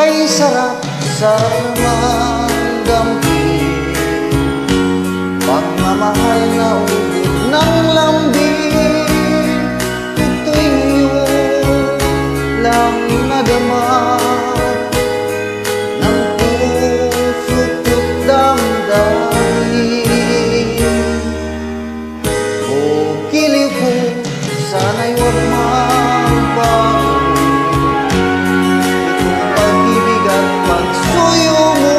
kay sarap, sarap naman dampi. Pagmamahal na ubod ng lambing, ito'y ngayon lang nadama ng puso't damdamin. O giliw ko, sana'y huwag magbago itong pag-ibig at pagsuyo mo.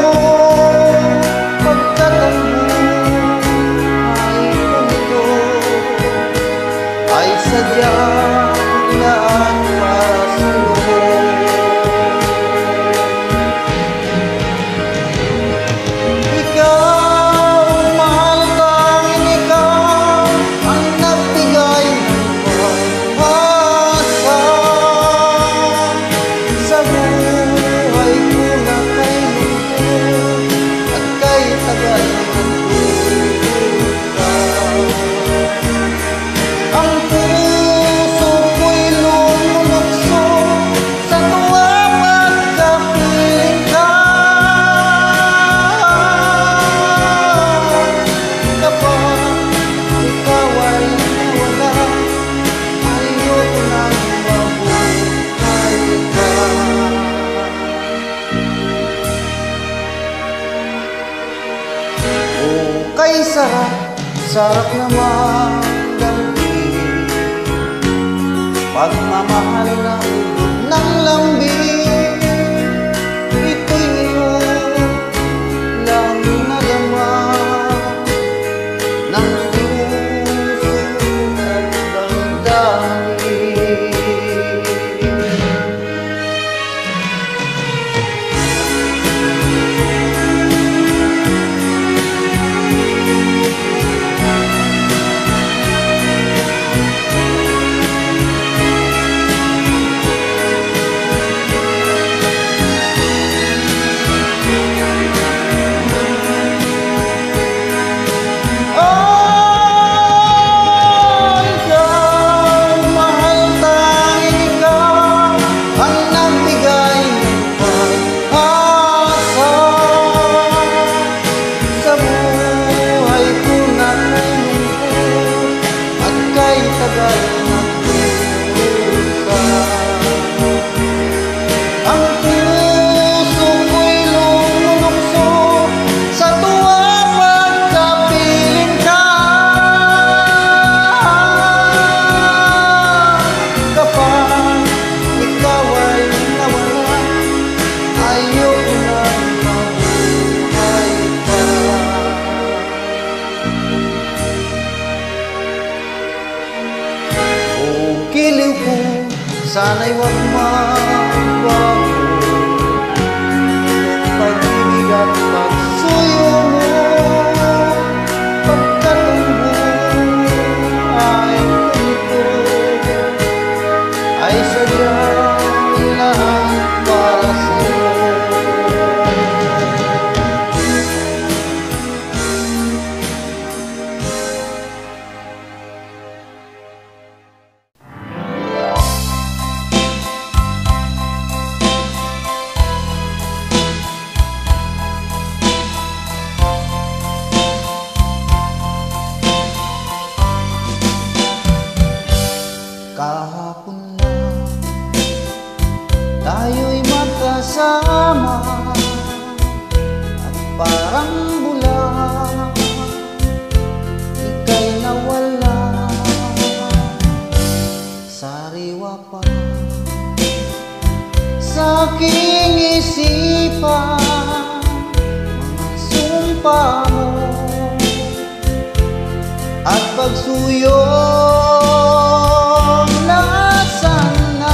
Sadyang daan para sa'yo. Ikaw, mahal tanging ikaw, ang nagbigay ng pag-asa sa buhay ko na kay lungkot at kay tagal ng duda. Ang puso ko'y lumulukso sa tuwa pagkapiling ka. Kapag ikaw ay nawala, ayoko nang mabuhay ka. O kay sarap, sarap naman pagmamahal na ubod ng lambing, ito'y ngayon lang nadama ng puso at damdamin. Ang puso ko'y lumulukso sa tuwa pagkapiling ka. Kapag ikaw ay nawala, ayoko nang mabuhay pa. O giliw ko, sana'y huwag magbago itong pag-ibig at pagsuyo mo. Pagkat ang buhay ko ay sadyang lahat para sa'yo. Kahapon lang tayo'y magkasama at parang bulan ika'y nawala. Sariwa pa sa aking isipan mga sumpa mo at pagsuyo. Nasaan na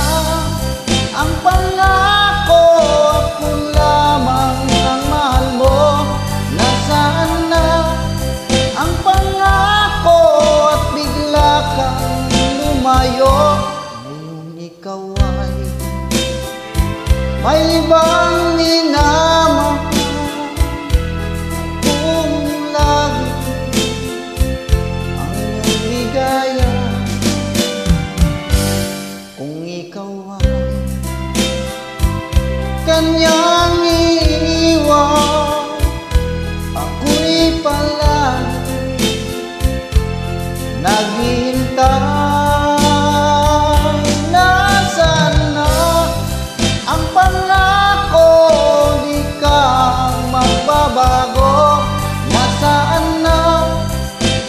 ang pangako? Ako lamang ang mahal mo. Nasaan na ang pangako? At bigla kang lumayo. Ngayon ikaw ay may ibang minamahal. Kung lagi ang iyong ligaya, kung ikaw ay kanyang iiwan, ako'y palagi naghihintay. Nasaan na ang pangako, di ka magbabago? Nasaan na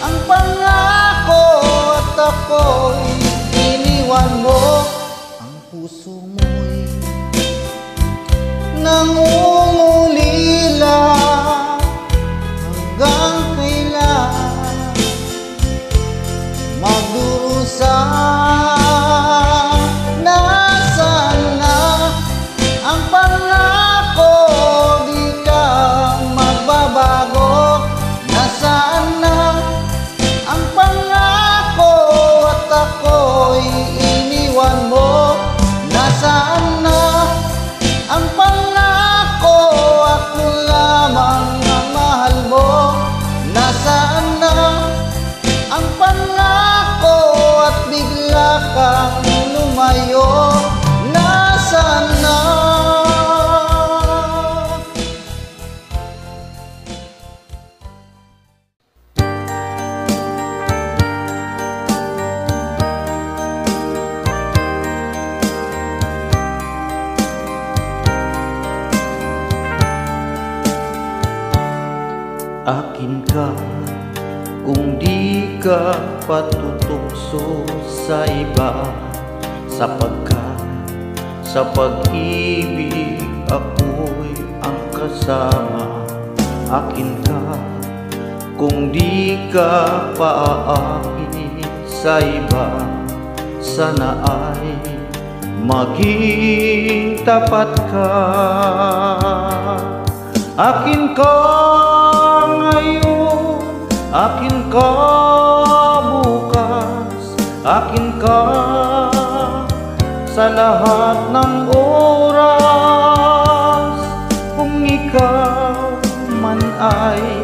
ang pangako at ako'y iniwan mo? Ang puso mo'y nangungulila, hanggang kailan magdurusa? Nasaan na ang pangako, di ka magbabago? Nasaan na ang pangako at ako'y iniwan mo? Nasaan na ang pangako, ako lamang ang mahal mo? Nasaan na ang pangako at bigla kang lumayo? Nasaan na? Akin ka kung di ka patutukso sa iba, sapagkat sa pag-ibig ako'y ang kasama. Akin ka kung di ka paaakit sa iba, sana ay maging tapat ka. Akin ka ngayon, akin ka bukas, akin ka sa lahat ng oras. Kung ikaw man ay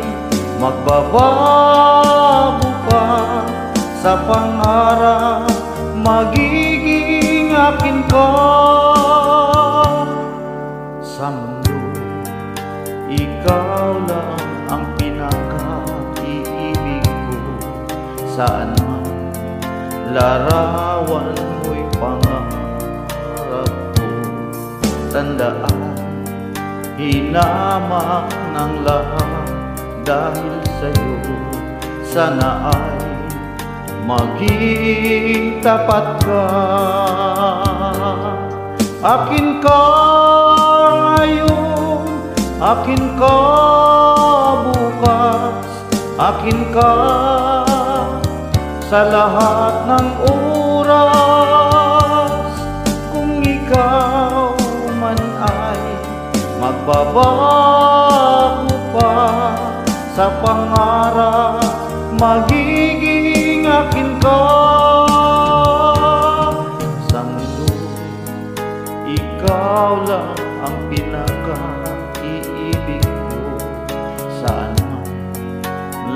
magbabago pa sa pangarap, magiging akin ka. Sa mundo, ikaw lang ang pinaka-iibig ko. Saan man larawan mo'y pangarap ko. Tandaan, hinamak ng lahat dahil sa'yo. Sana ay maging tapat ka. Akin ka ngayon, akin ka bukas, akin ka sa lahat ng oras. Kung ikaw man ay magbabago pa sa pangarap, magiging akin ka. Sa mundo, ikaw lang ang pinaka-iibig ko. Saan man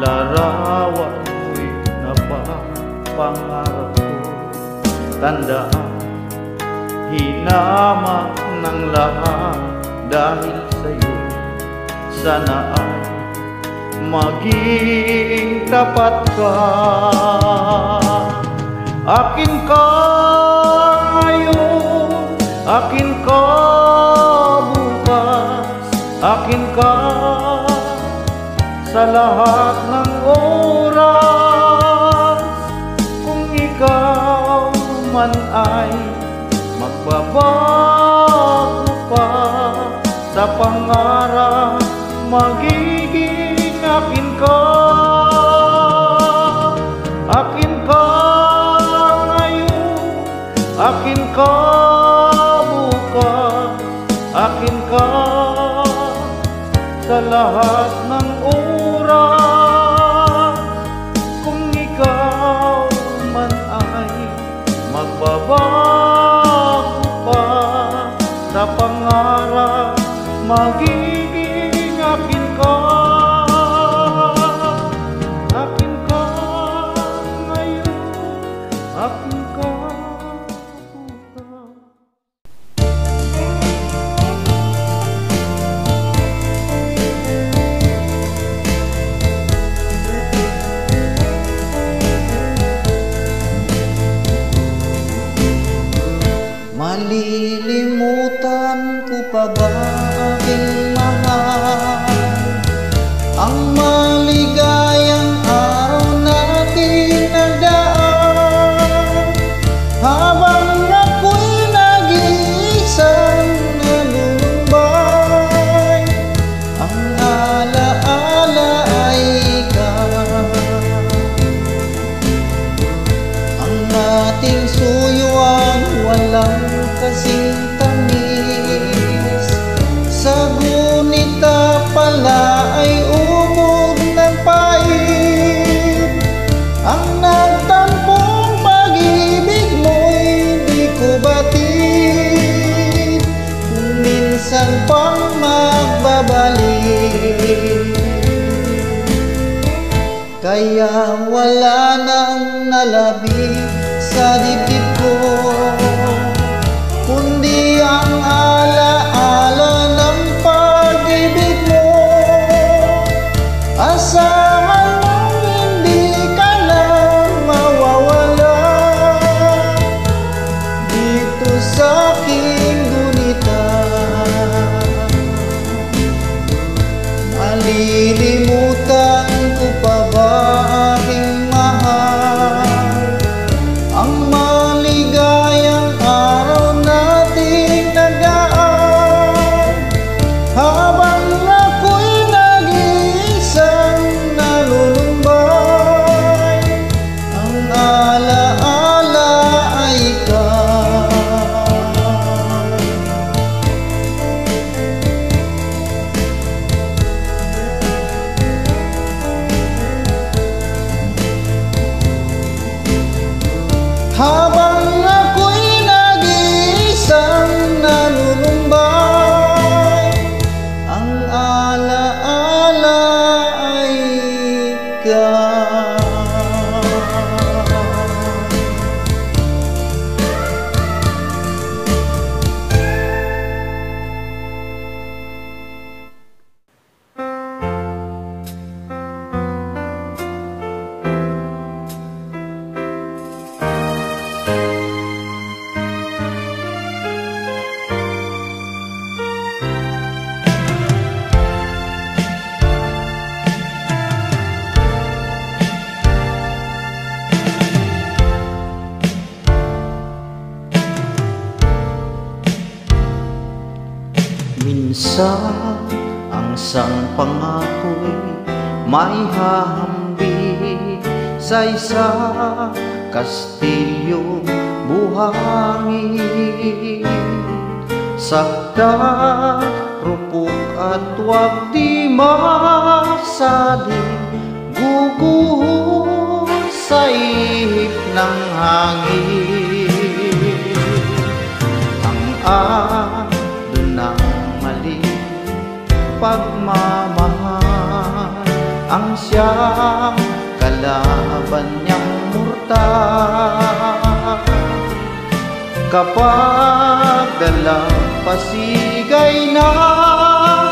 larawan mo'y napapangarap ko. Tandaan, hinamak ng lahat dahil sa'yo. Sana ay maging tapat ka. Akin ka ngayon, akin ka bukas, akin ka sa lahat ng oras. Kung ikaw man ay magbabago pa sa pangarap, magiging akin ka. Akin ka ngayon, akin ka bukas, akin ka sa lahat ng oras. Kung ikaw man ay magbabago pa sa pangarap, magiging akin ka. Akin ka ngayon, akin ka bukas. Kailan ko pa ba aking mahal ang maligayang araw natin nagdaan, habang ako'y nag-iisang nalulumbay, ang alaala ay ikaw. Ang ating suyo ang walang kasing tamis, sa gunita pala ay ubod ng pait. Ang nagtampong pag-ibig mo'y di ko batid, kung minsan pang magbabalik. Kaya wala nang nalabig sa dibdib ko, kundi ang alaala ng pag-ibig mo. Asahan mong hindi ka na mawawala dito sa aking gunita. Malilimutan ko pa ba aking mahal ang maligayang araw nating nagdaan, habang ako'y nag-iisang nalulumbay, ang alaala ay ikaw. Habang ako'y nag-iisang nalulumbay, ang alaala ay ikaw. Minsan ang isang pangako'y may hahambing sa isang kastilyong buhangin, sakta, rupok at wag di masaling guguho sa ihip ng hangin. Ang ng maling pagmamahal ang siyang kalaban niyang murtal. Kapag dalampasigay na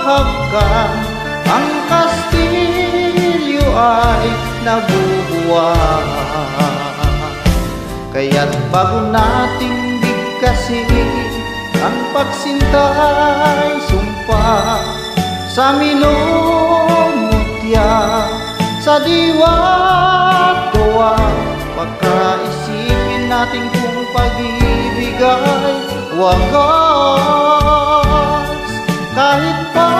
hagkan, ang kastilyo ay nabubuhay. Kaya't bago nating bigkasin ang pagsintay, sumpa sa minumutya, sa diwa't gawa, pagkaisipin natin kung pag-ibig ay wagas. Kahit pa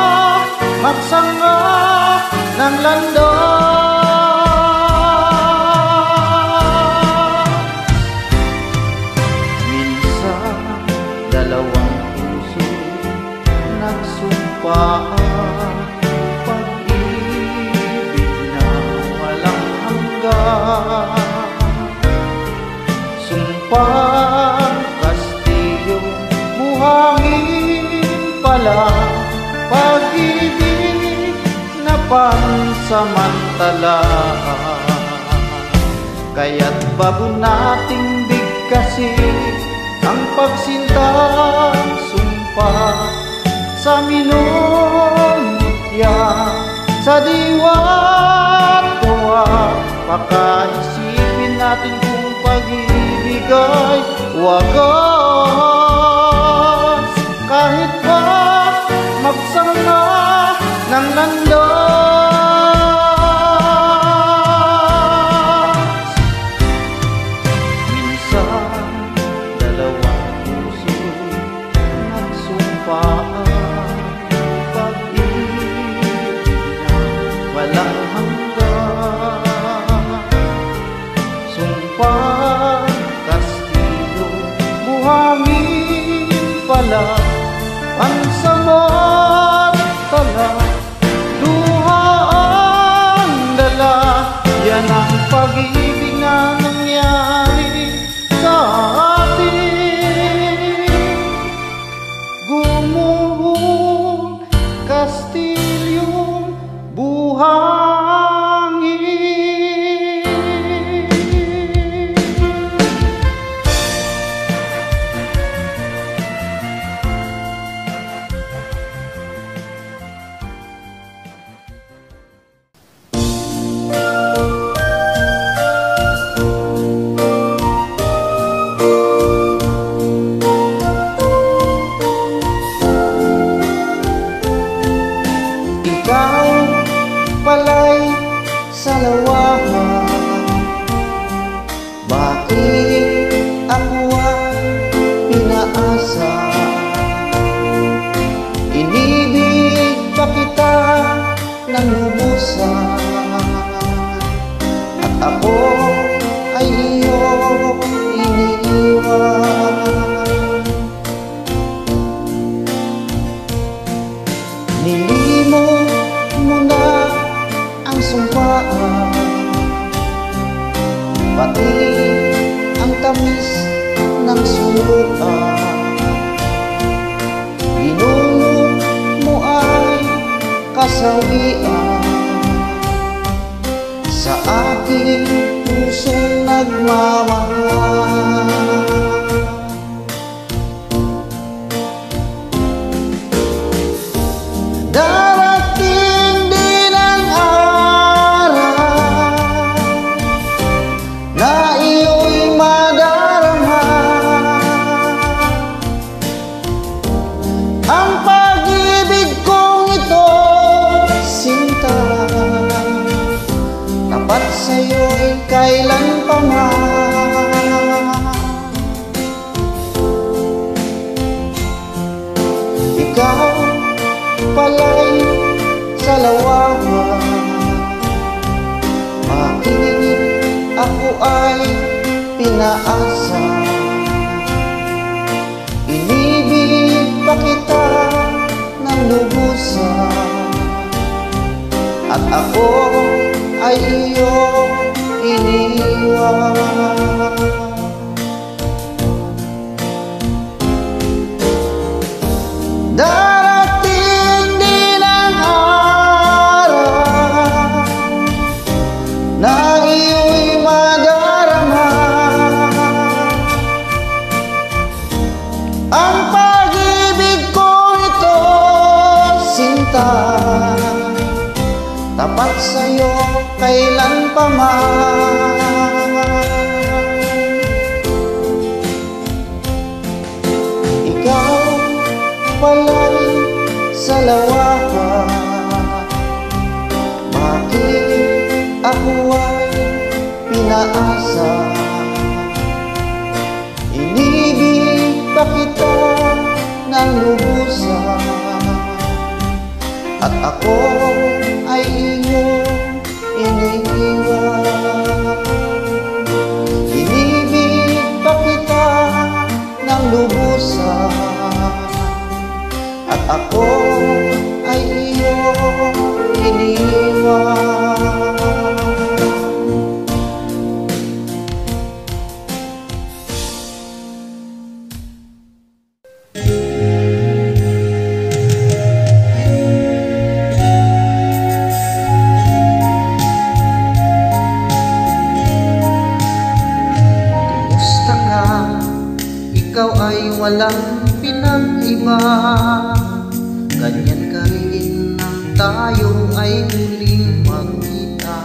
magsanga ng landas, minsan dalawang puso nagsumpaan, pag-ibig na walang hanggan. Sumpang kastilyong buhangin pala, pag-ibig na pansamantala. Kaya't bago nating bigkasin ang pagsintang sumpa sa minumutya, sa diwa't gawa, pakaisipin natin kung pag-ibig ay wagas. Kahit kahit pa magsama ng landas. Minsan dalawang puso nagsumpaan, pag-ibig na walang hanggan. Sumpang Kastilyo, buhangin pala ang samantala, luha ang dala. Yan ang pag-ibig na nangyari sa atin. Gumuhong Kastilyong buhangin. Ikaw pala'y salawahan, bakit ako ay pinaasa? Inibig pa kita ng lubusan, at ako ay iyong iniiwan. Nilimot mo na ang sumpaan, pati ang tamis ng sulutan. Binulot mo ay kasawian sa aking pusong nagmamahal. Darating din ang araw na iyo'y madarama, ang pag-ibig kong ito, sinta, tapat sa'yo'y kailan pa man. Ikaw pala'y salawahan, bakit ako ay pinaasa? Inibig pa kita ng lubusan, at ako ay iyong iniwan. Darating din ang araw na iyo'y madarama, ang pag-ibig ko ito, sinta, tapat sa'yo kailan pa man. Ikaw pala'y salawahan, bakit ako ay pinaasa? Inibig pa kita ng lubusan, at ako ay iyong iniiwan. Inibig pa kita ng lubusan, at ako ay iyong iniwan. Kumusta ka? Ikaw ay walang pinag-iba, ganyan ka rin nang tayo ay muling magkita.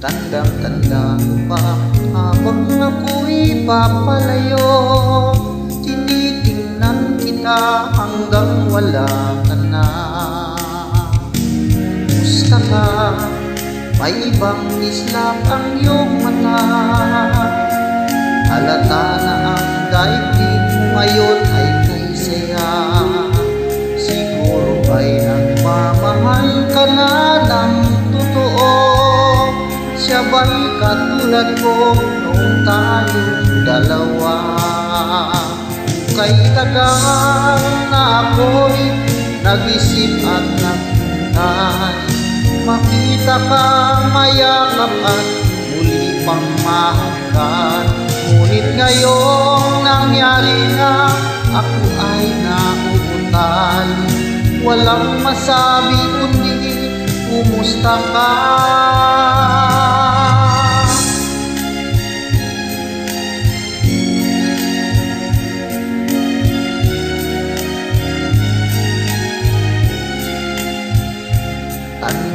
Tandang-tanda ko pa habang ako'y papalayo, tinitingnan kita kita hanggang wala ka na. Musta ka? May ibang islap ang iyong mata. Halata na ang daigdig mo ngayon ay kay saya. Siguro ay nagmamahal ka na ng totoo. Siya ba'y katulad ko noong tayong dalawa? Kay tagal na ako'y nag-isip at naghintay, makita ka, mayakap at muli pang mahagkan. Ngunit ngayong nangyari na, ako ay nauutal. Walang masabi kundi kumusta ka?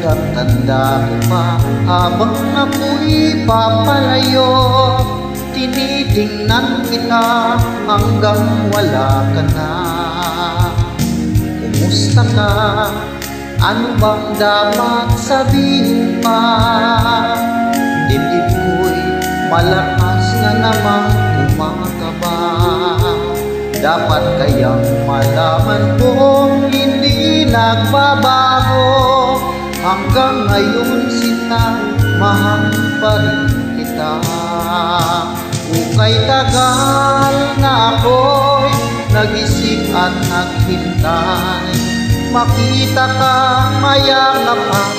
Tanda ko pa habang ako'y papalayo, tinitingnan kita hanggang wala ka na. Kumusta ka? Ano bang dapat sabihin pa? Dibdib ko'y malakas na namang kumakaba. Dapat kayang malaman kong hindi nagbabago. Hanggang ngayon sinta, mahal pa rin kita. Ukay tagal na ako'y nag-isip at naghintay, makita ka, mayakap at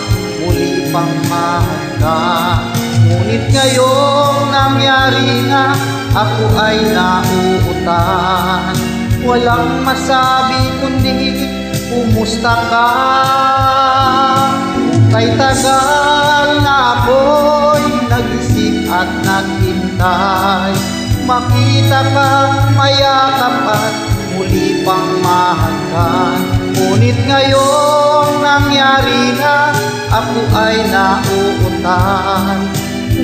muli pang mahagkan. Ngunit ngayong nangyari nga, ako ay nauutan. Walang masabi kundi kumusta ka? Kay tagal na ako'y nag-isip at naghintay, makita ka, mayakap at muli pang mahagkan. Ngunit ngayong nangyari na, ako ay nauutan.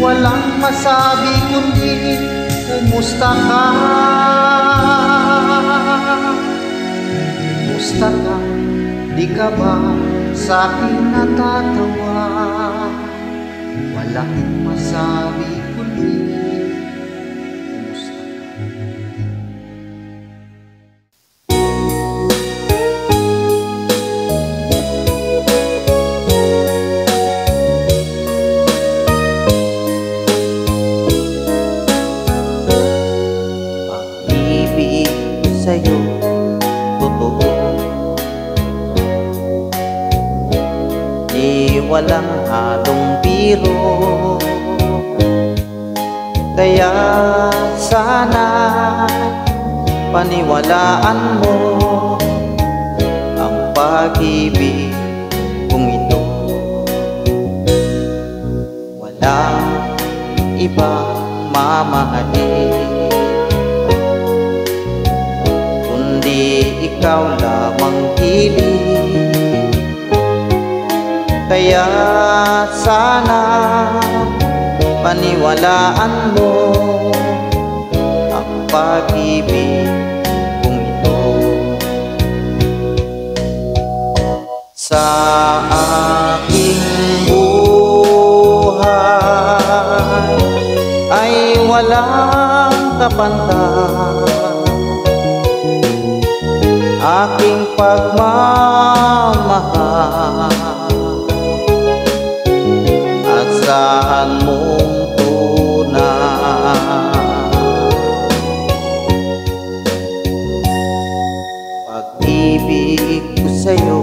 Walang masabi kundi kumusta ka? Kumusta ka? Di ka ba sa'kin natatawa? Walang masabi kundi kumusta ka? Pag-ibig sa'yo totoo, walang halong biro. Kaya sana paniwalaan mo ang pag-ibig kong ito. Walang ibang mamahalin kundi ikaw lamang hiling. Kaya sana paniwalaan mo ang pag-ibig kong ito. Sa aking buhay ay walang kapantay, aking pagmamahal. Asahan mong tunay, pag-ibig ko sa'yo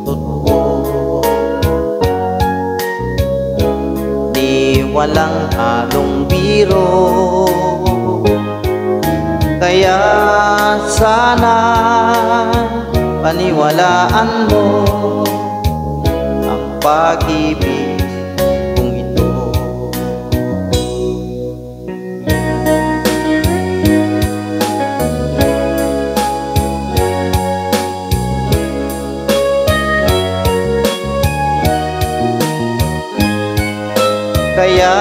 totoo, di walang halong biro. Kaya sana paniwalaan mo ang pag-ibig kong ito. Kaya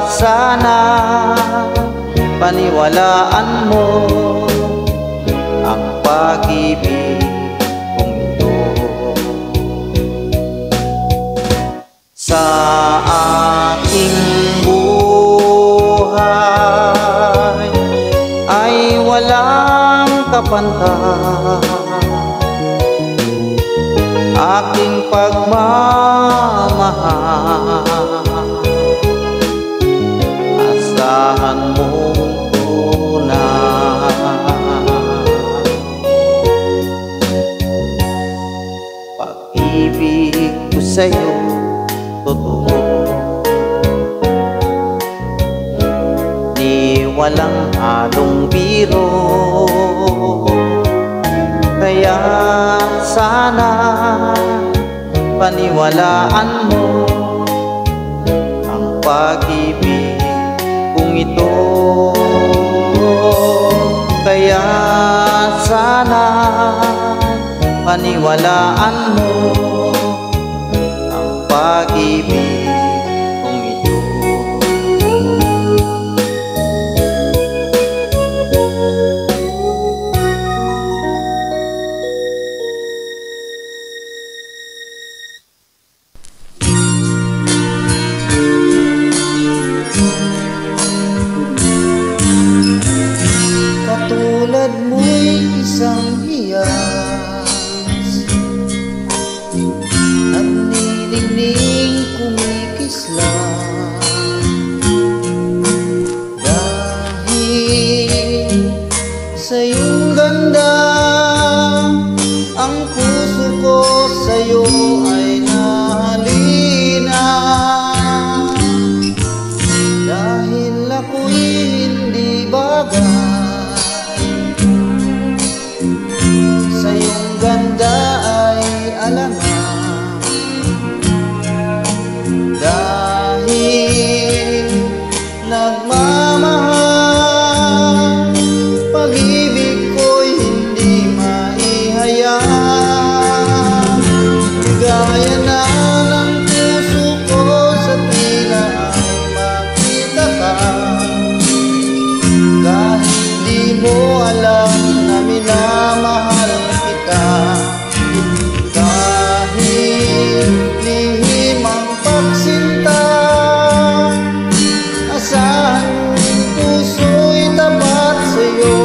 sana paniwalaan mo ang pag mapantay. Aking pagmamahal, asahan mong tunay. Pag-ibig ko sa'yo totoo, di walang halong biro. Kaya sana paniwalaan mo ang pag-ibig kong ito. Kaya sana paniwalaan mo ang pag-ibig kong ito. Katulad mo'y isang hiyas at nilingning kumikislang. Dahil sa iyong ganda, ang puso ko sa'yo ay nahalina. Dahil ako'y hindi bagay, sa iyong ganda ay alangan. Dahil nagmamahal, pag-ibig ko'y hindi maihayag. Gaya na ng puso ko sa tila ay makita ka. Kahit di mo alam na minamahal kita. Kahit lihim ang pagsinta, asahan puso'y tapat sa'yo.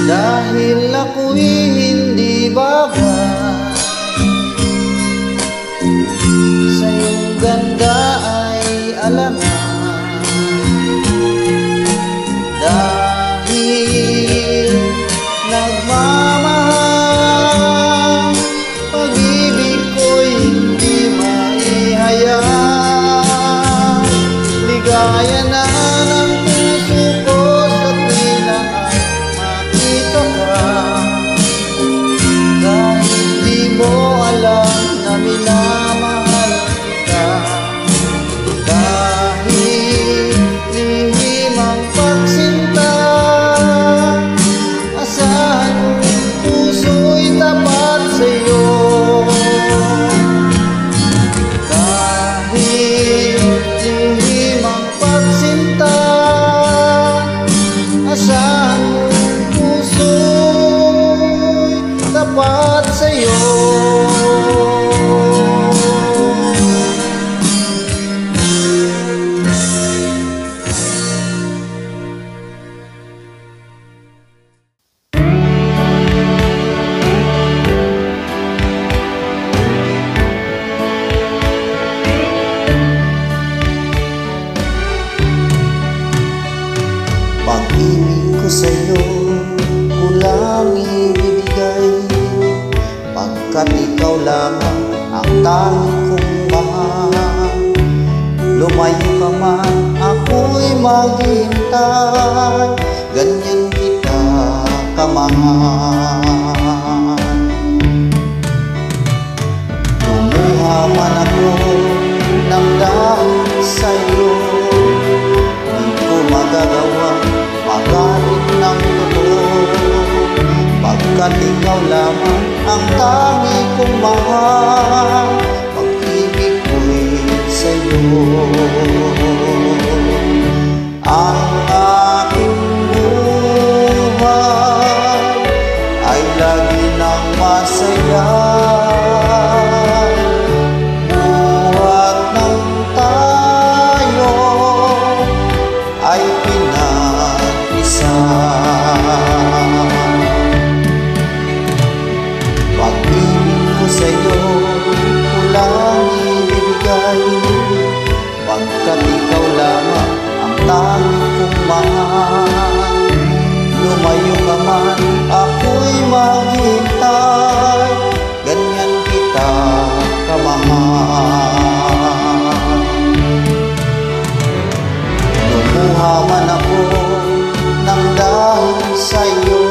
Dahil ako'y hindi bagay, sa iyong ganda ay alangan. Dahil nagmamahal, pag-ibig ko'y hindi maihayag. Ligaya na ng puso ko sa tila ay makita ka. Kahit di mo alam na minamahal kita. Kahit lihim ang pagsinta, asahan puso'y tapat sa'yo. Kahit lihim ang pagsinta, asahan puso'y tapat sa'yo. Pag-ibig ko sa'yo kulang ibibigay, pagkat ikaw lamang ang tanging kong mahal. Lumayo ka man, ako'y maghihintay, ganyan kita kamahal. Lumuha man ako ng dahil sa'yo, di ko magagawa magalit ng totoo, pagkat ikaw lamang ang tanging kong mahal. Pag-ibig ko'y sa'yo. Ang aking buhay ay lagi ng masaya, buhat ng tayo isa. Pag-ibig ko sa'yo ko lang ibibigay, pagkat ikaw lamang ang tanging kong mahal. Lumayo ka man, ako'y maghintay, ganyan kita kamahal. Lumuha man ako ng dahil sa'yo,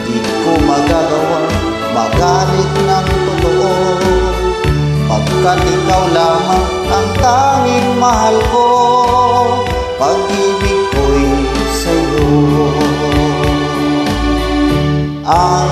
di ko magagawa magalit ng totoo, pagkat ikaw lamang ang tanging mahal ko. Pag-ibig ko'y sa'yo. Ang